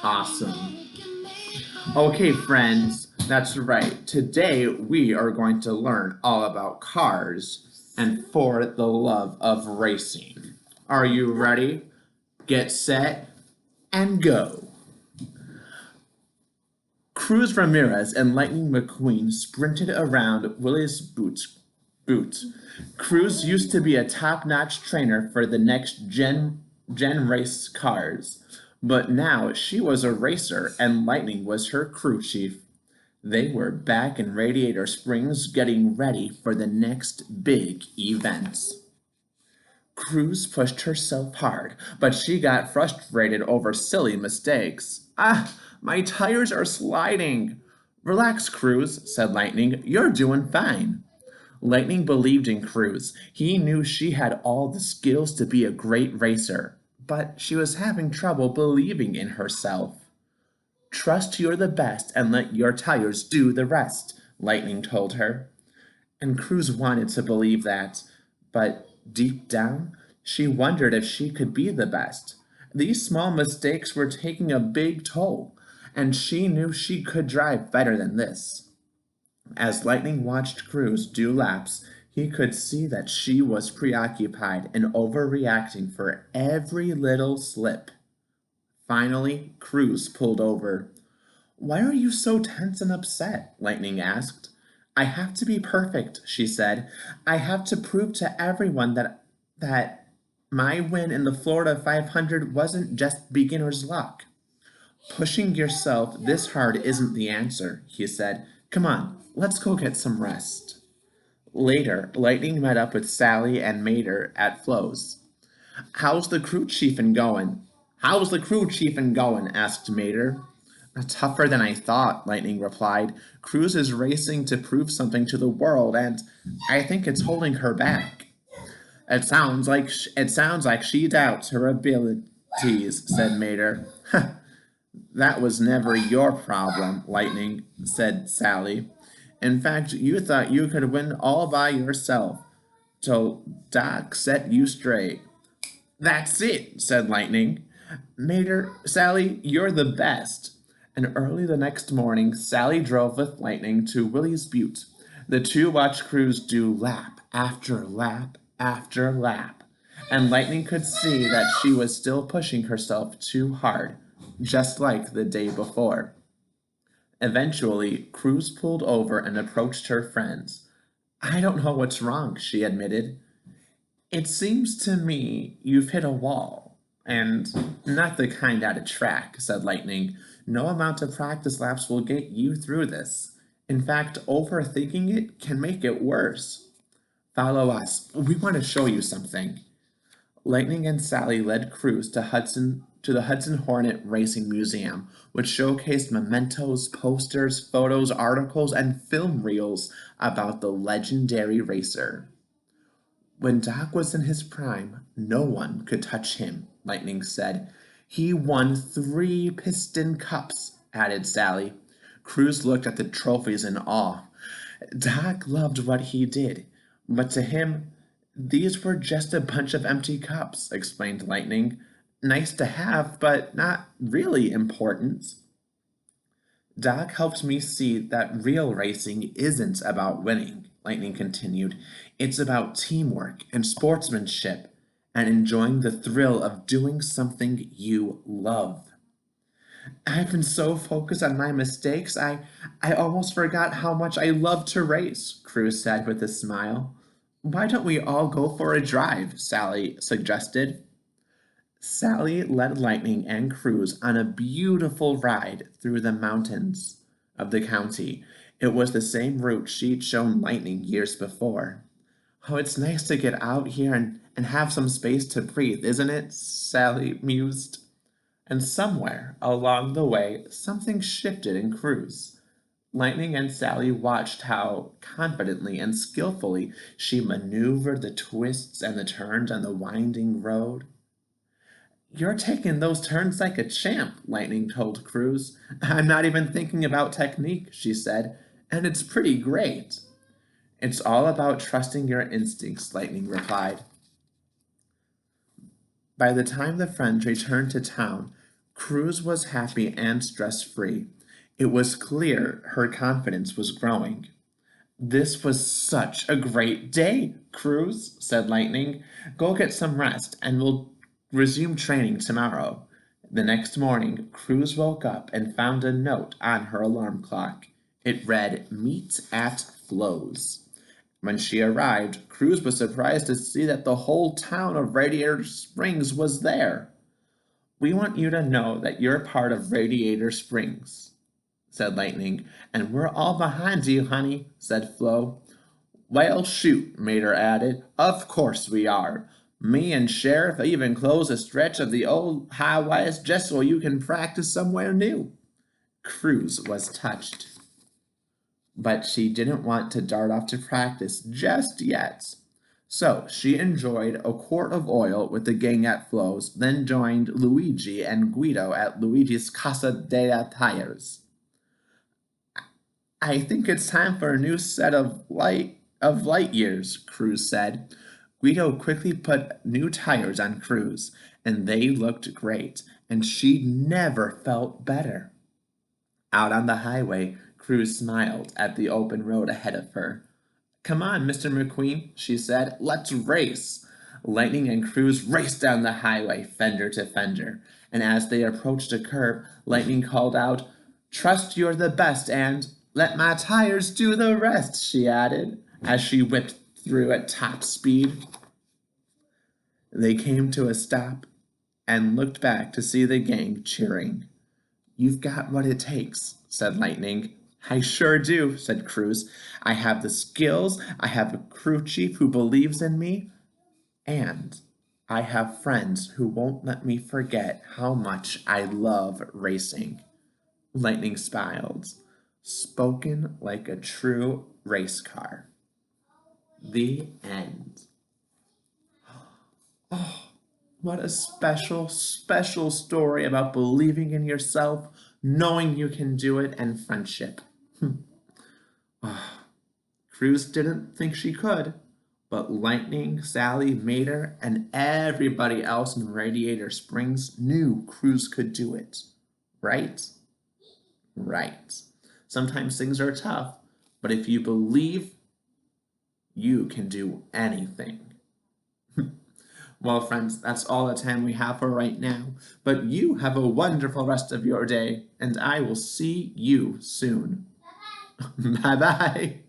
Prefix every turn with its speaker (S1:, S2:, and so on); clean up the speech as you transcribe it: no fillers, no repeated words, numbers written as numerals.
S1: awesome. Okay, friends, that's right. Today we are going to learn all about cars and for the love of racing. Are you ready? Get set and go. Cruz Ramirez and Lightning McQueen sprinted around Willie's boots. Cruz used to be a top-notch trainer for the next gen race cars, but now she was a racer and Lightning was her crew chief. They were back in Radiator Springs getting ready for the next big events. Cruz pushed herself hard, but she got frustrated over silly mistakes. Ah, my tires are sliding. Relax, Cruz, said Lightning. You're doing fine. Lightning believed in Cruz. He knew she had all the skills to be a great racer, but she was having trouble believing in herself. Trust you're the best and let your tires do the rest, Lightning told her. And Cruz wanted to believe that, but deep down, she wondered if she could be the best. These small mistakes were taking a big toll, and she knew she could drive better than this. As Lightning watched Cruz do laps, he could see that she was preoccupied and overreacting for every little slip. Finally, Cruz pulled over. Why are you so tense and upset? Lightning asked. I have to be perfect, she said. I have to prove to everyone that my win in the Florida 500 wasn't just beginner's luck. Pushing yourself this hard isn't the answer, he said. Come on, let's go get some rest. Later, Lightning met up with Sally and Mater at Flo's. How's the crew chiefin' going? How's the crew chiefin' going? Asked Mater. Tougher than I thought, Lightning replied. Cruz is racing to prove something to the world, and I think it's holding her back. It sounds like she doubts her abilities, said Mater. That was never your problem, Lightning, said Sally. In fact, you thought you could win all by yourself, till Doc set you straight. That's it, said Lightning. Mater, Sally, you're the best. And early the next morning, Sally drove with Lightning to Willie's Butte. The two watched Cruz do lap after lap after lap, and Lightning could see that she was still pushing herself too hard, just like the day before. Eventually, Cruz pulled over and approached her friends. I don't know what's wrong, she admitted. It seems to me you've hit a wall, and not the kind out of track, said Lightning. No amount of practice laps will get you through this. In fact, overthinking it can make it worse. Follow us. We want to show you something. Lightning and Sally led Cruz to the Hudson Hornet Racing Museum, which showcased mementos, posters, photos, articles, and film reels about the legendary racer. When Doc was in his prime, no one could touch him, Lightning said. He won 3 Piston Cups, added Sally. Cruz looked at the trophies in awe. Doc loved what he did, but to him, these were just a bunch of empty cups, explained Lightning. Nice to have, but not really important. Doc helped me see that real racing isn't about winning, Lightning continued. It's about teamwork and sportsmanship and enjoying the thrill of doing something you love. I've been so focused on my mistakes, I almost forgot how much I love to race, Cruz said with a smile. Why don't we all go for a drive? Sally suggested. Sally led Lightning and Cruz on a beautiful ride through the mountains of the county. It was the same route she'd shown Lightning years before. Oh, it's nice to get out here and have some space to breathe, isn't it? Sally mused. And somewhere along the way, something shifted in Cruz. Lightning and Sally watched how confidently and skillfully she maneuvered the twists and the turns on the winding road. You're taking those turns like a champ, Lightning told Cruz. I'm not even thinking about technique, she said, and it's pretty great. It's all about trusting your instincts, Lightning replied. By the time the friends returned to town, Cruz was happy and stress-free. It was clear her confidence was growing. This was such a great day, Cruz, said Lightning. Go get some rest, and we'll resume training tomorrow. The next morning, Cruz woke up and found a note on her alarm clock. It read, "Meet at Flo's." When she arrived, Cruz was surprised to see that the whole town of Radiator Springs was there. "We want you to know that you're part of Radiator Springs," said Lightning. "And we're all behind you, honey," said Flo. "Well, shoot," Mater added. "Of course we are. Me and Sheriff even closed a stretch of the old highways just so you can practice somewhere new." Cruz was touched, but she didn't want to dart off to practice just yet. So she enjoyed a quart of oil with the gang at Flo's, then joined Luigi and Guido at Luigi's Casa de Tires. "I think it's time for a new set of light years," Cruz said. Guido quickly put new tires on Cruz, and they looked great, and she never felt better. Out on the highway, Cruz smiled at the open road ahead of her. "Come on, Mr. McQueen," she said. "Let's race." Lightning and Cruz raced down the highway, fender to fender, and as they approached a curve, Lightning called out, "Trust you're the best, and let my tires do the rest," she added, as she whipped through at top speed. They came to a stop and looked back to see the gang cheering. "You've got what it takes," said Lightning. "I sure do," said Cruz. "I have the skills, I have a crew chief who believes in me, and I have friends who won't let me forget how much I love racing." Lightning smiled. Spoken like a true race car. The end. Oh, what a special, special story about believing in yourself, knowing you can do it, and friendship. Cruz didn't think she could, but Lightning, Sally, Mater, and everybody else in Radiator Springs knew Cruz could do it. Right? Right. Sometimes things are tough, but if you believe, you can do anything. Well, friends, that's all the time we have for right now, but you have a wonderful rest of your day, and I will see you soon. Bye-bye.